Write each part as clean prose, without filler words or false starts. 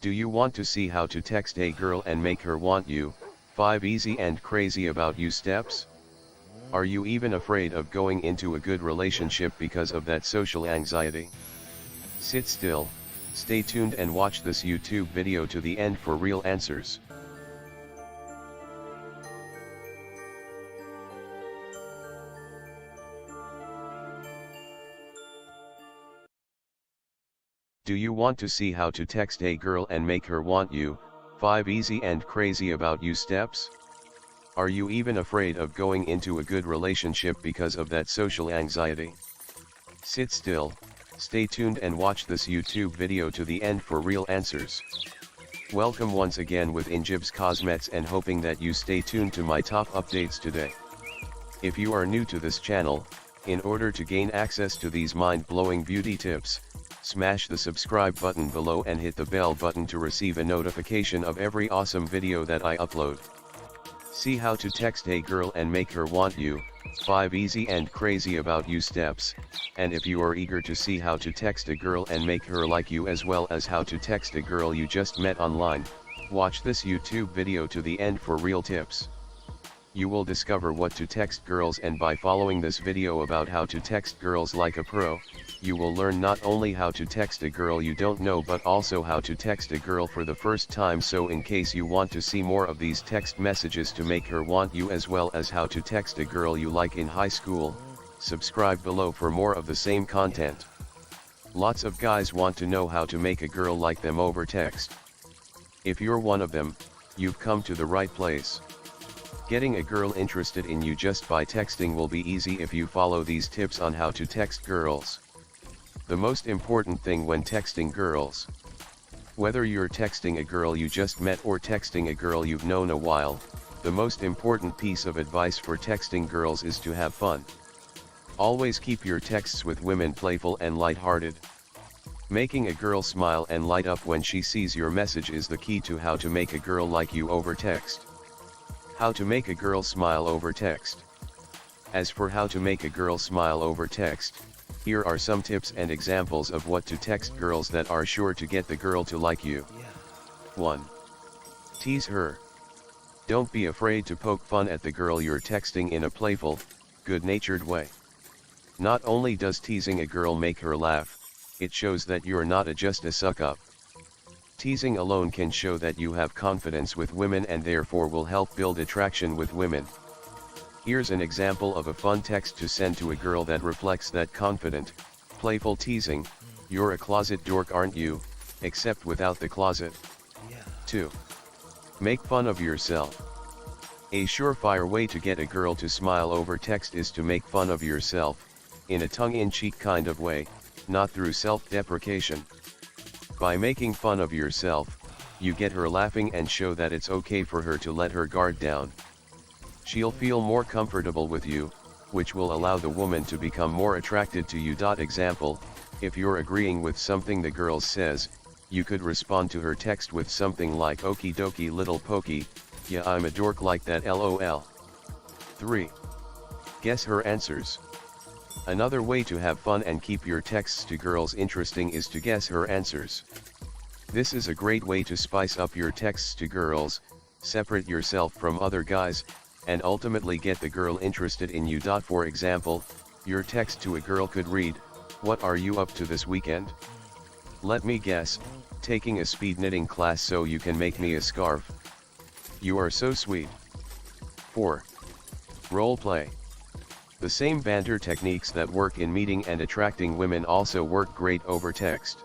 Do you want to see how to text a girl and make her want you? 5 easy and crazy about you steps? Are you even afraid of going into a good relationship because of that social anxiety? Sit still, stay tuned and watch this YouTube video to the end for real answers. Do you want to see how to text a girl and make her want you? 5 easy and crazy about you steps? Are you even afraid of going into a good relationship because of that social anxiety? Sit still, stay tuned and watch this YouTube video to the end for real answers. Welcome once again with Injibs Cosmets and hoping that you stay tuned to my top updates today. If you are new to this channel, in order to gain access to these mind-blowing beauty tips, smash the subscribe button below and hit the bell button to receive a notification of every awesome video that I upload. See how to text a girl and make her want you, 5 easy and crazy about you steps, and if you are eager to see how to text a girl and make her like you as well as how to text a girl you just met online, watch this YouTube video to the end for real tips. You will discover what to text girls, and by following this video about how to text girls like a pro, you will learn not only how to text a girl you don't know but also how to text a girl for the first time. So in case you want to see more of these text messages to make her want you as well as how to text a girl you like in high school, subscribe below for more of the same content. Lots of guys want to know how to make a girl like them over text. If you're one of them, you've come to the right place. Getting a girl interested in you just by texting will be easy if you follow these tips on how to text girls. The most important thing when texting girls. Whether you're texting a girl you just met or texting a girl you've known a while, the most important piece of advice for texting girls is to have fun. Always keep your texts with women playful and lighthearted. Making a girl smile and light up when she sees your message is the key to how to make a girl like you over text. How to make a girl smile over text. As for how to make a girl smile over text, here are some tips and examples of what to text girls that are sure to get the girl to like you. 1. Tease her. Don't be afraid to poke fun at the girl you're texting in a playful, good-natured way. Not only does teasing a girl make her laugh, it shows that you're not just a suck-up. Teasing alone can show that you have confidence with women and therefore will help build attraction with women. Here's an example of a fun text to send to a girl that reflects that confident, playful teasing. You're a closet dork, aren't you, except without the closet. 2. Make fun of yourself. A surefire way to get a girl to smile over text is to make fun of yourself, in a tongue-in-cheek kind of way, not through self-deprecation. By making fun of yourself, you get her laughing and show that it's okay for her to let her guard down. She'll feel more comfortable with you, which will allow the woman to become more attracted to you. Example, if you're agreeing with something the girl says, you could respond to her text with something like okie dokie little pokey, yeah I'm a dork like that lol. 3. Guess her answers. Another way to have fun and keep your texts to girls interesting is to guess her answers. This is a great way to spice up your texts to girls, separate yourself from other guys, and ultimately get the girl interested in you. For example, your text to a girl could read, "What are you up to this weekend?" "Let me guess, taking a speed knitting class so you can make me a scarf. You are so sweet." 4. Role play. The same banter techniques that work in meeting and attracting women also work great over text.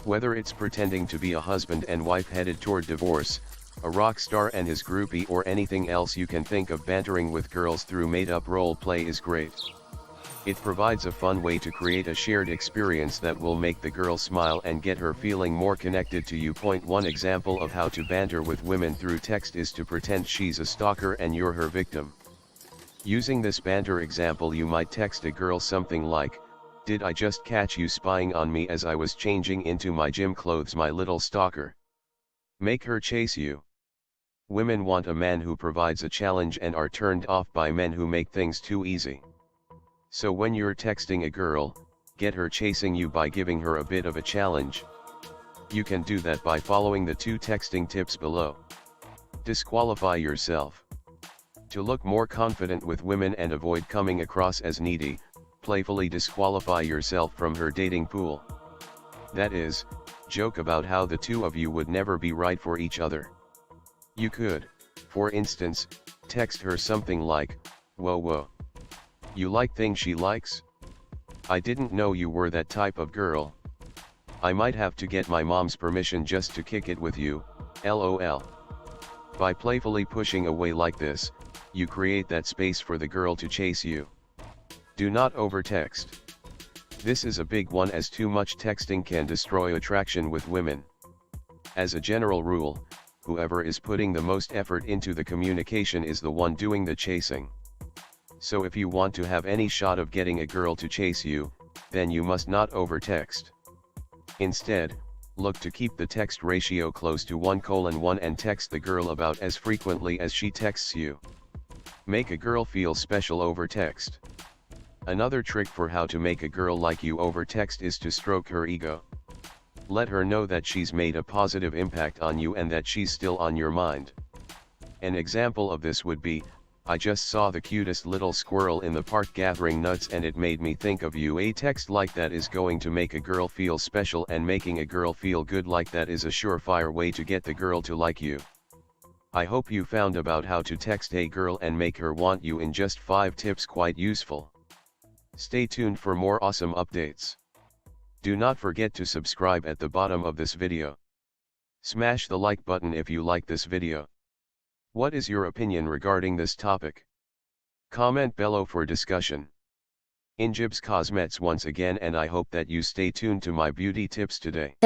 Whether it's pretending to be a husband and wife headed toward divorce, a rock star and his groupie, or anything else you can think of, bantering with girls through made-up role play is great. It provides a fun way to create a shared experience that will make the girl smile and get her feeling more connected to you. 1 example of how to banter with women through text is to pretend she's a stalker and you're her victim. Using this banter example, you might text a girl something like, "Did I just catch you spying on me as I was changing into my gym clothes, my little stalker?" Make her chase you. Women want a man who provides a challenge and are turned off by men who make things too easy. So when you're texting a girl, get her chasing you by giving her a bit of a challenge. You can do that by following the 2 texting tips below. Disqualify yourself. To look more confident with women and avoid coming across as needy, playfully disqualify yourself from her dating pool. That is, joke about how the 2 of you would never be right for each other. You could, for instance, text her something like, "Whoa whoa. You like things she likes? I didn't know you were that type of girl. I might have to get my mom's permission just to kick it with you, lol." By playfully pushing away like this, you create that space for the girl to chase you. Do not overtext. This is a big one, as too much texting can destroy attraction with women. As a general rule, whoever is putting the most effort into the communication is the one doing the chasing. So if you want to have any shot of getting a girl to chase you, then you must not overtext. Instead, look to keep the text ratio close to 1:1 and text the girl about as frequently as she texts you. Make a girl feel special over text. Another trick for how to make a girl like you over text is to stroke her ego. Let her know that she's made a positive impact on you and that she's still on your mind. An example of this would be, "I just saw the cutest little squirrel in the park gathering nuts and it made me think of you." A text like that is going to make a girl feel special, and making a girl feel good like that is a surefire way to get the girl to like you. I hope you found about how to text a girl and make her want you in just 5 tips quite useful. Stay tuned for more awesome updates. Do not forget to subscribe at the bottom of this video. Smash the like button if you like this video. What is your opinion regarding this topic? Comment below for discussion. Injibs Cosmets once again, and I hope that you stay tuned to my beauty tips today.